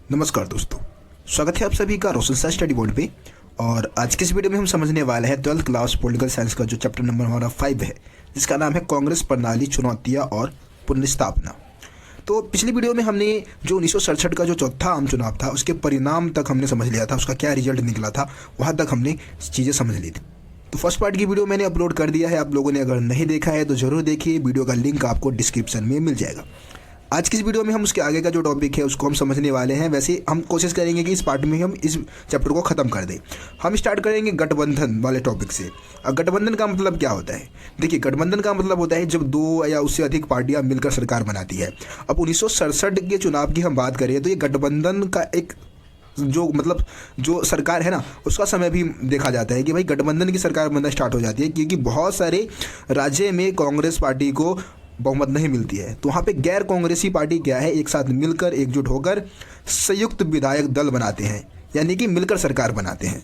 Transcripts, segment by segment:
नमस्कार दोस्तों, स्वागत है आप सभी का रोशन सा स्टडी बोर्ड पे। और आज की इस वीडियो में हम समझने वाले हैं 12th क्लास पॉलिटिकल साइंस का जो चैप्टर नंबर हमारा 5 है, जिसका नाम है कांग्रेस प्रणाली, चुनौतियां और पुनर्स्थापना। तो पिछली वीडियो में हमने जो 1967 का जो चौथा आम चुनाव था उसके परिणाम तक हमने समझ लिया था, उसका क्या रिजल्ट निकला था, वहाँ तक हमने चीज़ें समझ ली थी। तो फर्स्ट पार्ट की वीडियो मैंने अपलोड कर दिया है, आप लोगों ने अगर नहीं देखा है तो ज़रूर देखिए, वीडियो का लिंक आपको डिस्क्रिप्शन में मिल जाएगा। आज की इस वीडियो में हम उसके आगे का जो टॉपिक है उसको हम समझने वाले हैं। वैसे हम कोशिश करेंगे कि इस पार्ट में हम इस चैप्टर को ख़त्म कर दें। हम स्टार्ट करेंगे गठबंधन वाले टॉपिक से। अब गठबंधन का मतलब क्या होता है? देखिए, गठबंधन का मतलब होता है जब दो या उससे अधिक पार्टियां मिलकर सरकार बनाती है। अब 1967 के चुनाव की हम बात करें तो ये गठबंधन का एक जो सरकार है ना, उसका समय भी देखा जाता है कि भाई गठबंधन की सरकार बनना स्टार्ट हो जाती है, क्योंकि बहुत सारे राज्य में कांग्रेस पार्टी को बहुमत नहीं मिलती है। तो वहाँ पे गैर कांग्रेसी पार्टी क्या है, एक साथ मिलकर एकजुट होकर संयुक्त विधायक दल बनाते हैं, यानी कि मिलकर सरकार बनाते हैं।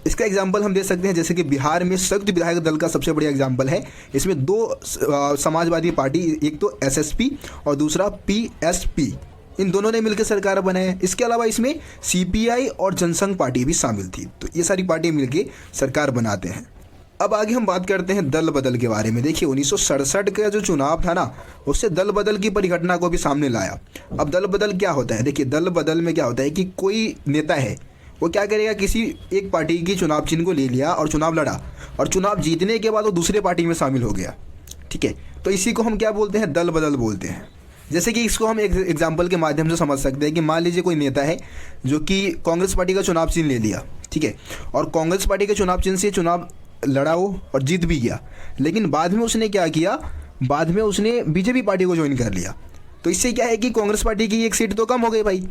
इसका एग्जाम्पल हम दे सकते हैं, जैसे कि बिहार में संयुक्त विधायक दल का सबसे बढ़िया एग्जाम्पल है। इसमें दो समाजवादी पार्टी, एक तो एसएसपी और दूसरा पीएसपी, इन दोनों ने मिलकर सरकार बनाए। इसके अलावा इसमें सीपीआई और जनसंघ पार्टी भी शामिल थी। तो ये सारी पार्टी मिलकर सरकार बनाते हैं। अब आगे हम बात करते हैं दल बदल के बारे में। देखिए, 1967 का जो चुनाव था ना, उससे दल बदल की परिघटना को भी सामने लाया। अब दल बदल क्या होता है? देखिए, दल बदल में क्या होता है कि कोई नेता है, वो क्या करेगा, किसी एक पार्टी की चुनाव चिन्ह को ले लिया और चुनाव लड़ा, और चुनाव जीतने के बाद वो दूसरे पार्टी में शामिल हो गया। ठीक है, तो इसी को हम क्या बोलते हैं? दल बदल बोलते हैं। जैसे कि इसको हम एक एग्जाम्पल के माध्यम से समझ सकते हैं कि मान लीजिए कोई नेता है जो कि कांग्रेस पार्टी का चुनाव चिन्ह ले लिया, ठीक है, और कांग्रेस पार्टी के चुनाव चिन्ह से चुनाव लड़ा वो और जीत भी गया, लेकिन बाद में उसने क्या किया, बाद में उसने बीजेपी पार्टी को ज्वाइन कर लिया। तो इससे क्या है कि कांग्रेस पार्टी की एक सीट तो कम हो गई भाई,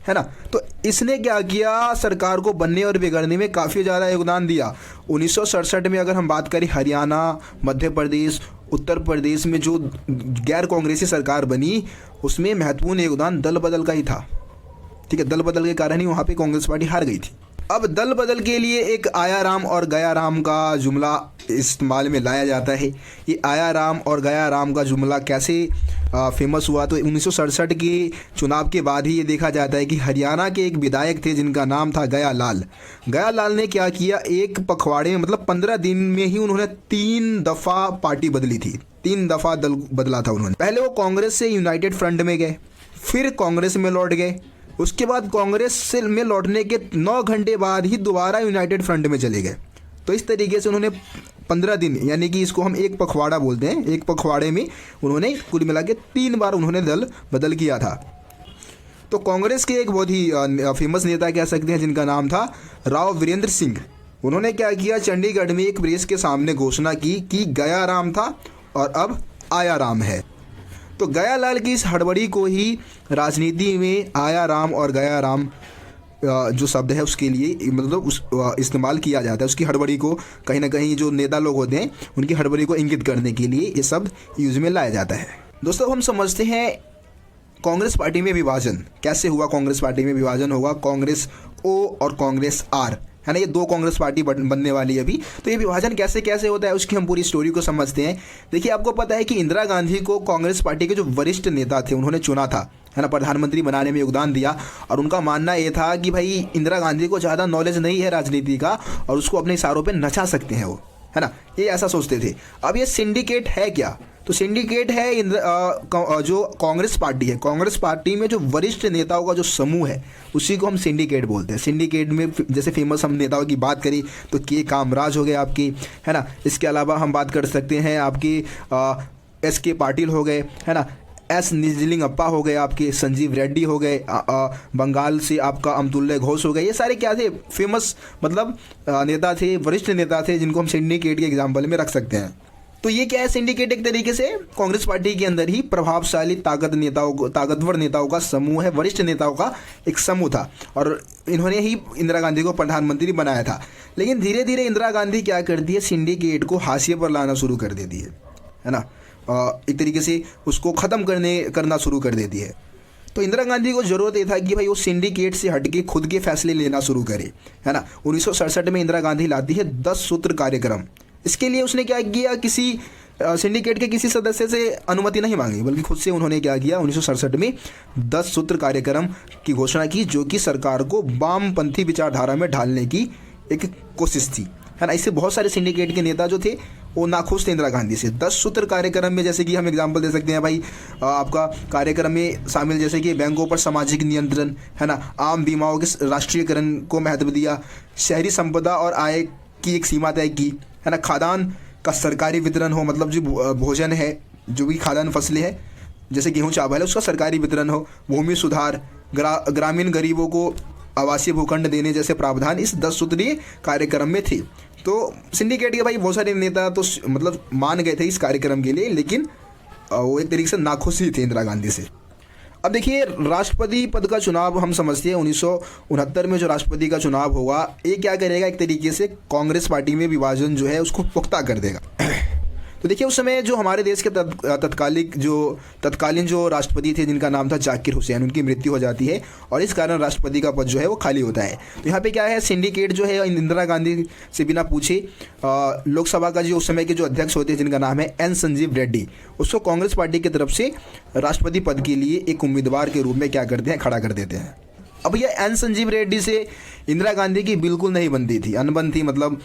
है ना। तो इसने क्या किया, सरकार को बनने और बिगड़ने में काफ़ी ज़्यादा योगदान दिया। 1967 में अगर हम बात करें, हरियाणा, मध्य प्रदेश, उत्तर प्रदेश में जो गैर कांग्रेसी सरकार बनी, उसमें महत्वपूर्ण योगदान दल बदल का ही था। ठीक है, दल बदल के कारण ही वहाँ पे कांग्रेस पार्टी हार गई थी। अब दल बदल के लिए एक आया राम और गया राम का जुमला इस्तेमाल में लाया जाता है। ये आया राम और गया राम का जुमला कैसे फेमस हुआ? तो 1967 के चुनाव के बाद ही ये देखा जाता है कि हरियाणा के एक विधायक थे जिनका नाम था गया लाल। गया लाल ने क्या किया, एक पखवाड़े में, मतलब 15 दिन में ही उन्होंने 3 दफ़ा पार्टी बदली थी, 3 दफ़ा दल बदला था उन्होंने। पहले वो कांग्रेस से यूनाइटेड फ्रंट में गए, फिर कांग्रेस में लौट गए, उसके बाद कांग्रेस से में लौटने के 9 घंटे बाद ही दोबारा यूनाइटेड फ्रंट में चले गए। तो इस तरीके से उन्होंने 15 दिन, यानी कि इसको हम एक पखवाड़ा बोलते हैं, एक पखवाड़े में उन्होंने कुल मिला के 3 बार उन्होंने दल बदल किया था। तो कांग्रेस के एक बहुत ही फेमस नेता कह सकते हैं जिनका नाम था राव वीरेंद्र सिंह। उन्होंने क्या किया, चंडीगढ़ में एक प्रेस के सामने घोषणा की कि गया राम था और अब आया राम है। तो गया लाल की इस हड़बड़ी को ही राजनीति में आया राम और गया राम जो शब्द है उसके लिए मतलब इस्तेमाल किया जाता है। उसकी हड़बड़ी को कहीं ना कहीं जो नेता लोग होते हैं उनकी हड़बड़ी को इंगित करने के लिए ये शब्द यूज में लाया जाता है। दोस्तों, हम समझते हैं कांग्रेस पार्टी में विभाजन कैसे हुआ। कांग्रेस पार्टी में विभाजन होगा, कांग्रेस ओ और कांग्रेस आर, है ना, ये 2 कांग्रेस पार्टी बनने वाली है अभी। तो ये विभाजन कैसे कैसे होता है उसकी हम पूरी स्टोरी को समझते हैं। देखिए, आपको पता है कि इंदिरा गांधी को कांग्रेस पार्टी के जो वरिष्ठ नेता थे उन्होंने चुना था, है ना, प्रधानमंत्री बनाने में योगदान दिया। और उनका मानना ये था कि भाई इंदिरा गांधी को ज़्यादा नॉलेज नहीं है राजनीति का और उसको अपने इशारों पर नचा सकते हैं वो, है ना, ये ऐसा सोचते थे। अब ये सिंडिकेट है क्या? तो सिंडिकेट है जो कांग्रेस पार्टी है, कांग्रेस पार्टी में जो वरिष्ठ नेताओं का जो समूह है उसी को हम सिंडिकेट बोलते हैं। सिंडिकेट में जैसे फेमस हम नेताओं की बात करें तो के कामराज हो गए आपके, है ना। इसके अलावा हम बात कर सकते हैं आपके एस के पाटिल हो गए, है ना, एस निजलिंगप्पा हो गए आपके, संजीव रेड्डी हो गए, बंगाल से आपका अमतुल्य घोष हो गए। ये सारे क्या थे, फेमस मतलब नेता थे, वरिष्ठ नेता थे, जिनको हम सिंडिकेट के एग्जाम्पल में रख सकते हैं। तो ये क्या है, सिंडिकेट एक तरीके से कांग्रेस पार्टी के अंदर ही प्रभावशाली ताकतवर नेताओं का समूह है, वरिष्ठ नेताओं का एक समूह था और इन्होंने ही इंदिरा गांधी को प्रधानमंत्री बनाया था। लेकिन धीरे धीरे इंदिरा गांधी क्या करती है, सिंडिकेट को हाशिए पर लाना शुरू कर देती है ना, एक तरीके से उसको ख़त्म करना शुरू कर देती है। तो इंदिरा गांधी को ज़रूरत ये था कि भाई वो सिंडिकेट से हटके खुद के फैसले लेना शुरू करे, है ना। 1967 में इंदिरा गांधी लाती है 10 सूत्र कार्यक्रम। इसके लिए उसने क्या किया, किसी सिंडिकेट के किसी सदस्य से अनुमति नहीं मांगी, बल्कि खुद से उन्होंने क्या किया, 1967 में 10 सूत्र कार्यक्रम की घोषणा की, जो कि सरकार को वामपंथी विचारधारा में ढालने की एक कोशिश थी, है ना। इससे बहुत सारे सिंडिकेट के नेता जो थे वो नाखुश थे इंदिरा गांधी से। 10 सूत्र कार्यक्रम में जैसे कि हम एग्जांपल दे सकते हैं भाई, आपका कार्यक्रम में शामिल जैसे कि बैंकों पर सामाजिक नियंत्रण, है ना, आम बीमाओं के राष्ट्रीयकरण को महत्व दिया, शहरी संपदा और आय की एक सीमा तय की, है ना, खाद्यान्न का सरकारी वितरण हो, मतलब जो भोजन है, जो भी खाद्यान्न फसलें हैं जैसे गेहूँ चावल है उसका सरकारी वितरण हो, भूमि सुधार, ग्रामीण गरीबों को आवासीय भूखंड देने जैसे प्रावधान इस 10 सूत्रीय कार्यक्रम में थे। तो सिंडिकेट के भाई बहुत सारे नेता तो मतलब मान गए थे इस कार्यक्रम के लिए, लेकिन वो एक तरीके से नाखुश ही थे इंदिरा गांधी से। अब देखिए, राष्ट्रपति पद का चुनाव हम समझते हैं 1969 में जो राष्ट्रपति का चुनाव होगा, ये क्या करेगा, एक तरीके से कांग्रेस पार्टी में विभाजन जो है उसको पुख्ता कर देगा। तो देखिए, उस समय जो हमारे देश के तत्कालीन जो राष्ट्रपति थे जिनका नाम था जाकिर हुसैन, उनकी मृत्यु हो जाती है और इस कारण राष्ट्रपति का पद जो है वो खाली होता है। तो यहाँ पे क्या है, सिंडिकेट जो है इंदिरा गांधी से बिना पूछे लोकसभा का जो उस समय के जो अध्यक्ष होते हैं जिनका नाम है एन संजीव रेड्डी, उसको कांग्रेस पार्टी की तरफ से राष्ट्रपति पद के लिए एक उम्मीदवार के रूप में क्या करते हैं, खड़ा कर देते हैं। अब यह एन संजीव रेड्डी से इंदिरा गांधी की बिल्कुल नहीं बनती थी, अनबन थी, मतलब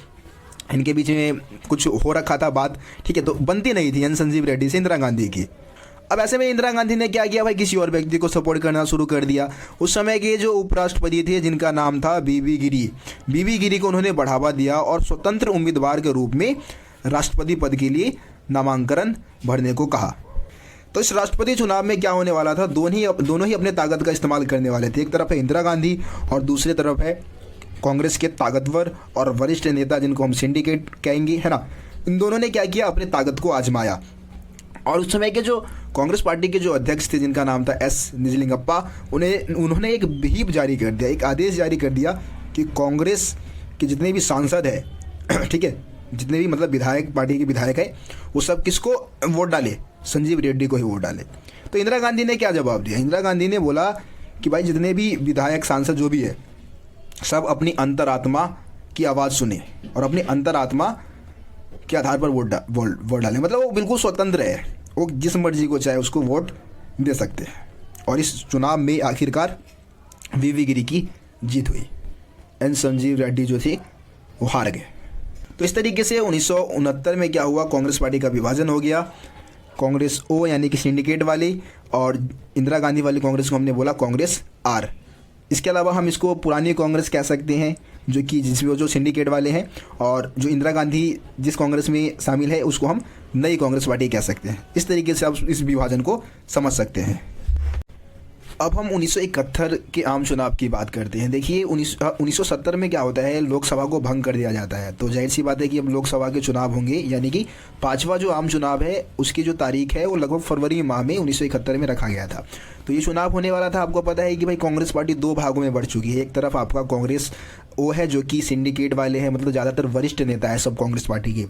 इनके बीच में कुछ हो रखा था बात, ठीक है, तो बनती नहीं थी एन संजीव रेड्डी से इंदिरा गांधी की। अब ऐसे में इंदिरा गांधी ने क्या किया भाई, किसी और व्यक्ति को सपोर्ट करना शुरू कर दिया। उस समय के जो उपराष्ट्रपति थे जिनका नाम था बीबी गिरी को उन्होंने बढ़ावा दिया और स्वतंत्र उम्मीदवार के रूप में राष्ट्रपति पद के लिए नामांकन भरने को कहा। तो इस राष्ट्रपति चुनाव में क्या होने वाला था, दोनों ही अपने ताकत का इस्तेमाल करने वाले थे। एक तरफ है इंदिरा गांधी और दूसरी तरफ है कांग्रेस के ताकतवर और वरिष्ठ नेता जिनको हम सिंडिकेट कहेंगे, है ना। इन दोनों ने क्या किया, अपने ताकत को आजमाया। और उस समय के जो कांग्रेस पार्टी के जो अध्यक्ष थे जिनका नाम था एस निजलिंगप्पा, उन्होंने एक व्हीप जारी कर दिया, एक आदेश जारी कर दिया कि कांग्रेस के जितने भी सांसद है, ठीक है, जितने भी मतलब विधायक, पार्टी के विधायक है, वो सब किसको वोट डाले, संजीव रेड्डी को ही वोट डाले। तो इंदिरा गांधी ने क्या जवाब दिया, इंदिरा गांधी ने बोला कि भाई जितने भी विधायक सांसद जो भी है सब अपनी अंतरात्मा की आवाज़ सुने और अपनी अंतरात्मा के आधार पर वोट डालें, मतलब वो बिल्कुल स्वतंत्र है, वो जिस मर्जी को चाहे उसको वोट दे सकते हैं। और इस चुनाव में आखिरकार वीवी गिरी की जीत हुई, एन संजीव रेड्डी जो थे वो हार गए। तो इस तरीके से 1969 में क्या हुआ, कांग्रेस पार्टी का विभाजन हो गया। कांग्रेस ओ यानी कि सिंडिकेट वाली और इंदिरा गांधी वाली कांग्रेस को हमने बोला कांग्रेस आर। इसके अलावा हम इसको पुरानी कांग्रेस कह सकते हैं, जो कि जिसमें जो सिंडिकेट वाले हैं, और जो इंदिरा गांधी जिस कांग्रेस में शामिल है उसको हम नई कांग्रेस पार्टी कह सकते हैं। इस तरीके से आप इस विभाजन को समझ सकते हैं। अब हम 1971 के आम चुनाव की बात करते हैं। देखिए 1970 में क्या होता है, लोकसभा को भंग कर दिया जाता है। तो जाहिर सी बात है कि अब लोकसभा के चुनाव होंगे, यानी कि 5वां जो आम चुनाव है उसकी जो तारीख है वो लगभग फरवरी माह में 1971 में रखा गया था। तो ये चुनाव होने वाला था। आपको पता है कि भाई कांग्रेस पार्टी 2 भागों में बढ़ चुकी है। एक तरफ आपका कांग्रेस वो है जो कि सिंडिकेट वाले हैं, मतलब ज़्यादातर वरिष्ठ नेता है सब कांग्रेस पार्टी के।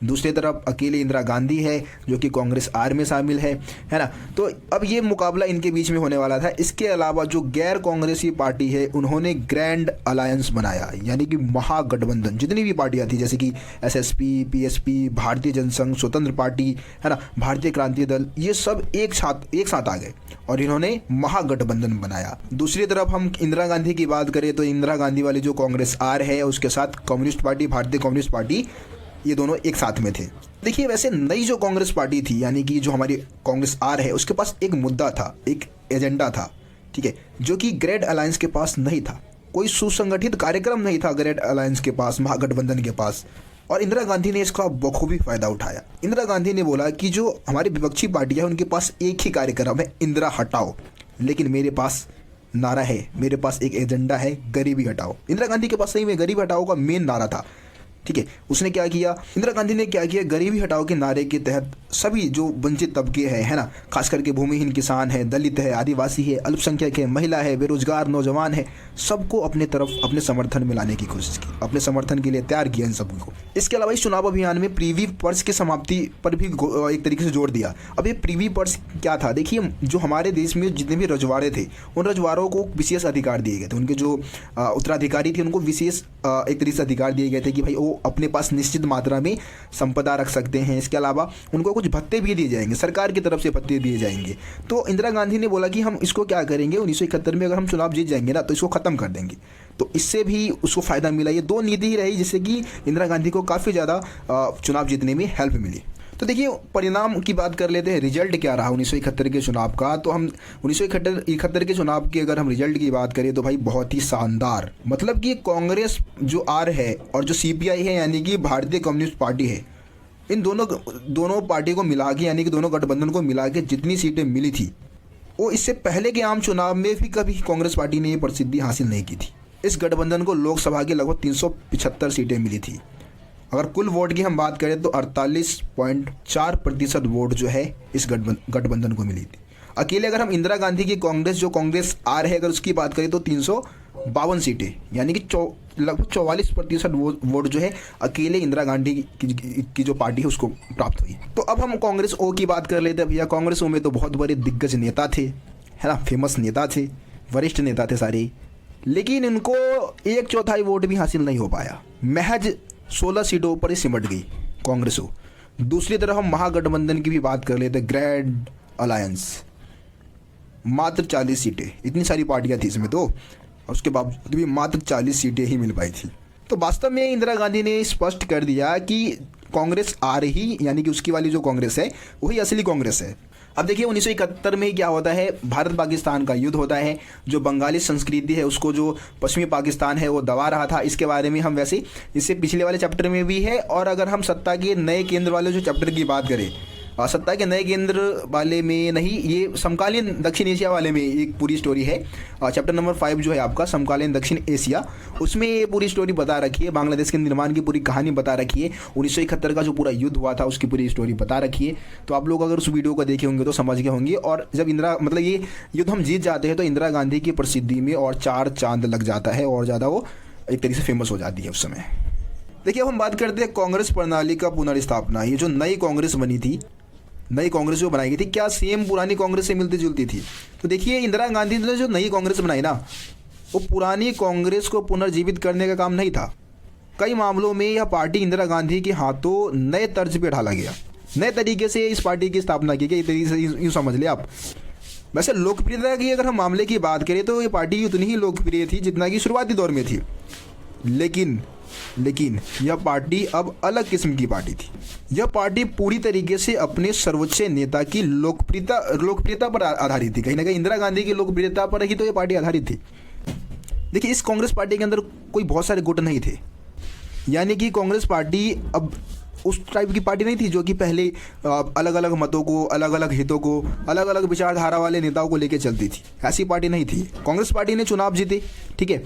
दूसरी तरफ अकेले इंदिरा गांधी है जो कि कांग्रेस आर में शामिल है ना। तो अब ये मुकाबला इनके बीच में होने वाला था। इसके अलावा जो गैर कांग्रेसी पार्टी है उन्होंने ग्रैंड अलायंस बनाया, यानी कि महागठबंधन। जितनी भी पार्टियाँ थी जैसे कि एसएसपी, पीएसपी, भारतीय जनसंघ, स्वतंत्र पार्टी, है ना, भारतीय क्रांति दल, ये सब एक साथ आ गए और इन्होंने महागठबंधन बनाया। दूसरी तरफ हम इंदिरा गांधी की बात करें तो इंदिरा गांधी वाली जो कांग्रेस आर है उसके साथ कम्युनिस्ट पार्टी, भारतीय कम्युनिस्ट पार्टी, ये दोनों एक साथ में थे। देखिए वैसे नई जो कांग्रेस पार्टी थी, यानी कि जो हमारी कांग्रेस आर है, उसके पास एक मुद्दा था, एक एजेंडा था, ठीक है, जो कि ग्रेड अलायंस के पास नहीं था। कोई सुसंगठित कार्यक्रम नहीं था ग्रेड अलायंस के पास, महागठबंधन के पास। और इंदिरा गांधी ने इसका बखूबी फायदा उठाया। इंदिरा गांधी ने बोला कि जो हमारी विपक्षी पार्टी है उनके पास एक ही कार्यक्रम है, इंदिरा हटाओ, लेकिन मेरे पास नारा है, मेरे पास एक एजेंडा है, गरीबी हटाओ। इंदिरा गांधी के पास सही में गरीबी हटाओ का मेन नारा था, ठीक है। उसने क्या किया, इंदिरा गांधी ने क्या किया, गरीबी हटाओ के नारे के तहत सभी जो वंचित तबके हैं, है ना, खास करके भूमिहीन किसान है, दलित है, आदिवासी है, अल्पसंख्यक है, महिला है, बेरोजगार नौजवान है, सबको अपने तरफ अपने समर्थन में लाने की कोशिश की, अपने समर्थन के लिए तैयार किया इन सबको। इसके अलावा इस चुनाव अभियान में प्रीवी पर्स की समाप्ति पर भी एक तरीके से जोर दिया। अब ये प्रीवी पर्स क्या था, देखिए जो हमारे देश में जितने भी रजवाड़े थे उन रजवाड़ों को विशेष अधिकार दिए गए थे। उनके जो उत्तराधिकारी थे उनको विशेष एक तरीके से अधिकार दिए गए थे कि भाई वो अपने पास निश्चित मात्रा में संपदा रख सकते हैं। इसके अलावा उनको कुछ भत्ते भी दिए जाएंगे, सरकार की तरफ से भत्ते दिए जाएंगे। तो इंदिरा गांधी ने बोला कि हम इसको क्या करेंगे, 1971 में अगर हम चुनाव जीत जाएंगे ना तो इसको ख़त्म कर देंगे। तो इससे भी उसको फ़ायदा मिला। ये दो नीति ही रही जिससे कि इंदिरा गांधी को काफ़ी ज़्यादा चुनाव जीतने में हेल्प मिली। तो देखिए परिणाम की बात कर लेते हैं, रिजल्ट क्या रहा 1971 के चुनाव का। तो हम 1971 के चुनाव की अगर हम रिजल्ट की बात करें तो भाई बहुत ही शानदार, मतलब कि कांग्रेस जो आर है और जो सीपीआई है यानी कि भारतीय कम्युनिस्ट पार्टी है, इन दोनों पार्टी को मिला के यानी कि दोनों गठबंधन को मिला के जितनी सीटें मिली थी वो इससे पहले के आम चुनाव में भी कभी कांग्रेस पार्टी ने ये प्रसिद्धि हासिल नहीं की थी। इस गठबंधन को लोकसभा की लगभग 375 सीटें मिली थी। अगर कुल वोट की हम बात करें तो 48.4% वोट जो है इस गठबंधन को मिली थी। अकेले अगर हम इंदिरा गांधी की कांग्रेस जो कांग्रेस आर है अगर उसकी बात करें तो 352 सीटें यानी कि लगभग 44% वोट जो है अकेले इंदिरा गांधी की जो पार्टी है उसको प्राप्त हुई। तो अब हम कांग्रेस ओ की बात कर लेते हैं। भैया कांग्रेस ओ में तो बहुत बड़े दिग्गज नेता थे, है ना, फेमस नेता थे, वरिष्ठ नेता थे सारे, लेकिन इनको 1/4 वोट भी हासिल नहीं हो पाया। महज 16 सीटों पर ही सिमट गई कांग्रेस हो। दूसरी तरफ हम महागठबंधन की भी बात कर लेते, ग्रैंड अलायंस, मात्र 40 सीटें। इतनी सारी पार्टियां थी इसमें तो उसके बावजूद भी मात्र 40 सीटें ही मिल पाई थी। तो वास्तव में इंदिरा गांधी ने स्पष्ट कर दिया कि कांग्रेस आ रही यानी कि उसकी वाली जो कांग्रेस है वही असली कांग्रेस है। अब देखिए 1971 में क्या होता है, भारत पाकिस्तान का युद्ध होता है। जो बंगाली संस्कृति है उसको जो पश्चिमी पाकिस्तान है वो दबा रहा था। इसके बारे में हम वैसे इससे पिछले वाले चैप्टर में भी है। और अगर हम सत्ता के नए केंद्र वाले जो चैप्टर की बात करें, सत्ता के नए केंद्र वाले में नहीं, ये समकालीन दक्षिण एशिया वाले में एक पूरी स्टोरी है। चैप्टर नंबर 5 जो है आपका समकालीन दक्षिण एशिया, उसमें ये पूरी स्टोरी बता रखी है। बांग्लादेश के निर्माण की पूरी कहानी बता रखी है। 1971 का जो पूरा युद्ध हुआ था उसकी पूरी स्टोरी बता रखी है। तो आप लोग अगर उस वीडियो को देखे होंगे तो समझ गए होंगे। और जब ये युद्ध हम जीत जाते हैं तो इंदिरा गांधी की प्रसिद्धि में और 4 चांद लग जाता है और ज़्यादा वो एक तरीके से फेमस हो जाती है उस समय। देखिए अब हम बात करते हैं कांग्रेस प्रणाली का पुनर्स्थापना। ये जो नई कांग्रेस बनी थी, नई कांग्रेस जो बनाई गई थी, क्या सेम पुरानी कांग्रेस से मिलती जुलती थी? तो देखिए इंदिरा गांधी ने जो नई कांग्रेस बनाई ना, वो पुरानी कांग्रेस को पुनर्जीवित करने का काम नहीं था। कई मामलों में यह पार्टी इंदिरा गांधी के हाथों नए तर्ज पे ढाला गया, नए तरीके से इस पार्टी की स्थापना की गई। एक तरीके से यूँ समझ ले आप। वैसे लोकप्रियता की अगर हम मामले की बात करें तो ये पार्टी उतनी ही लोकप्रिय थी जितना कि शुरुआती दौर में थी, लेकिन यह पार्टी अब अलग किस्म की पार्टी थी। यह पार्टी पूरी तरीके से अपने सर्वोच्च नेता की लोकप्रियता पर आधारित थी। कहीं ना कहीं इंदिरा गांधी की लोकप्रियता पर ही तो यह पार्टी आधारित थी। देखिए इस कांग्रेस पार्टी के अंदर कोई बहुत सारे गुट नहीं थे, यानी कि कांग्रेस पार्टी अब उस टाइप की पार्टी नहीं थी जो कि पहले अलग अलग मतों को, अलग अलग हितों को, अलग अलग विचारधारा वाले नेताओं को लेकर चलती थी। ऐसी पार्टी नहीं थी। कांग्रेस पार्टी ने चुनाव जीते, ठीक है,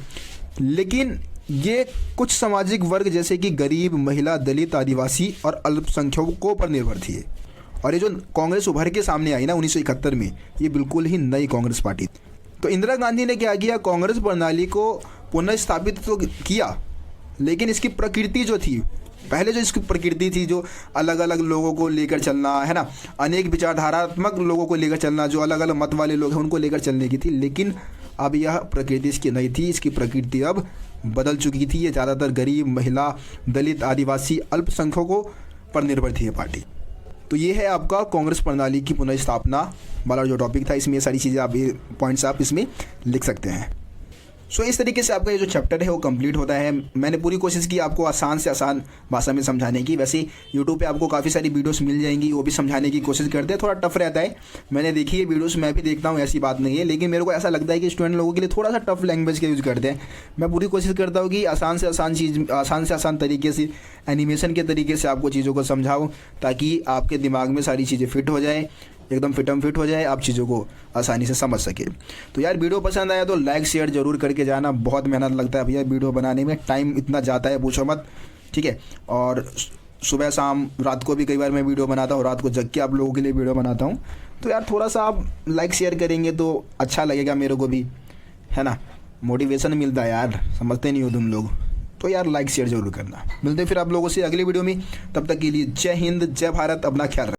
लेकिन ये कुछ सामाजिक वर्ग जैसे कि गरीब, महिला, दलित, आदिवासी और अल्पसंख्यकों पर निर्भर थी। और ये जो कांग्रेस उभर के सामने आई ना 1971 में, ये बिल्कुल ही नई कांग्रेस पार्टी थी। तो इंदिरा गांधी ने क्या किया, कांग्रेस प्रणाली को पुनर्स्थापित तो किया, लेकिन इसकी प्रकृति जो थी, पहले जो इसकी प्रकृति थी, जो अलग अलग लोगों को लेकर चलना, है ना, अनेक विचारधारात्मक लोगों को लेकर चलना, जो अलग अलग मत वाले लोग हैं उनको लेकर चलने की थी, लेकिन अब यह प्रकृति इसकी नहीं थी। इसकी प्रकृति अब बदल चुकी थी। ये ज़्यादातर गरीब, महिला, दलित, आदिवासी, अल्पसंख्यकों पर निर्भर थी ये पार्टी। तो ये है आपका कांग्रेस प्रणाली की पुनर्स्थापना वाला जो टॉपिक था। इसमें ये सारी चीज़ें आप, पॉइंट्स आप इसमें लिख सकते हैं। सो इस तरीके से आपका ये जो चैप्टर है वो कंप्लीट होता है। मैंने पूरी कोशिश की आपको आसान से आसान भाषा में समझाने की। वैसे यूट्यूब पे आपको काफ़ी सारी वीडियोस मिल जाएंगी, वो भी समझाने की कोशिश करते हैं। थोड़ा टफ रहता है, मैंने देखी है वीडियोस, मैं भी देखता हूँ, ऐसी बात नहीं है, लेकिन मेरे को ऐसा लगता है कि स्टूडेंट लोगों के लिए थोड़ा सा टफ लैंग्वेज का यूज़ करते हैं। मैं पूरी कोशिश करता हूँ कि आसान से आसान तरीके से, एनिमेशन के तरीके से आपको चीज़ों को समझाऊँ, ताकि आपके दिमाग में सारी चीज़ें फिट हो जाए, एकदम फिट हो जाए, आप चीज़ों को आसानी से समझ सके। तो यार वीडियो पसंद आया तो लाइक शेयर जरूर करके जाना। बहुत मेहनत लगता है भैया वीडियो बनाने में, टाइम इतना जाता है पूछो मत, ठीक है। और सुबह शाम रात को भी कई बार मैं वीडियो बनाता हूँ, रात को जग के आप लोगों के लिए वीडियो बनाता हूँ। तो यार थोड़ा सा आप लाइक शेयर करेंगे तो अच्छा लगेगा मेरे को भी, है ना, मोटिवेशन मिलता है यार, समझते नहीं हो तुम लोग। तो यार लाइक शेयर जरूर करना। मिलते हैं फिर आप लोगों से अगली वीडियो में, तब तक के लिए जय हिंद, जय भारत, अपना ख्याल रखना।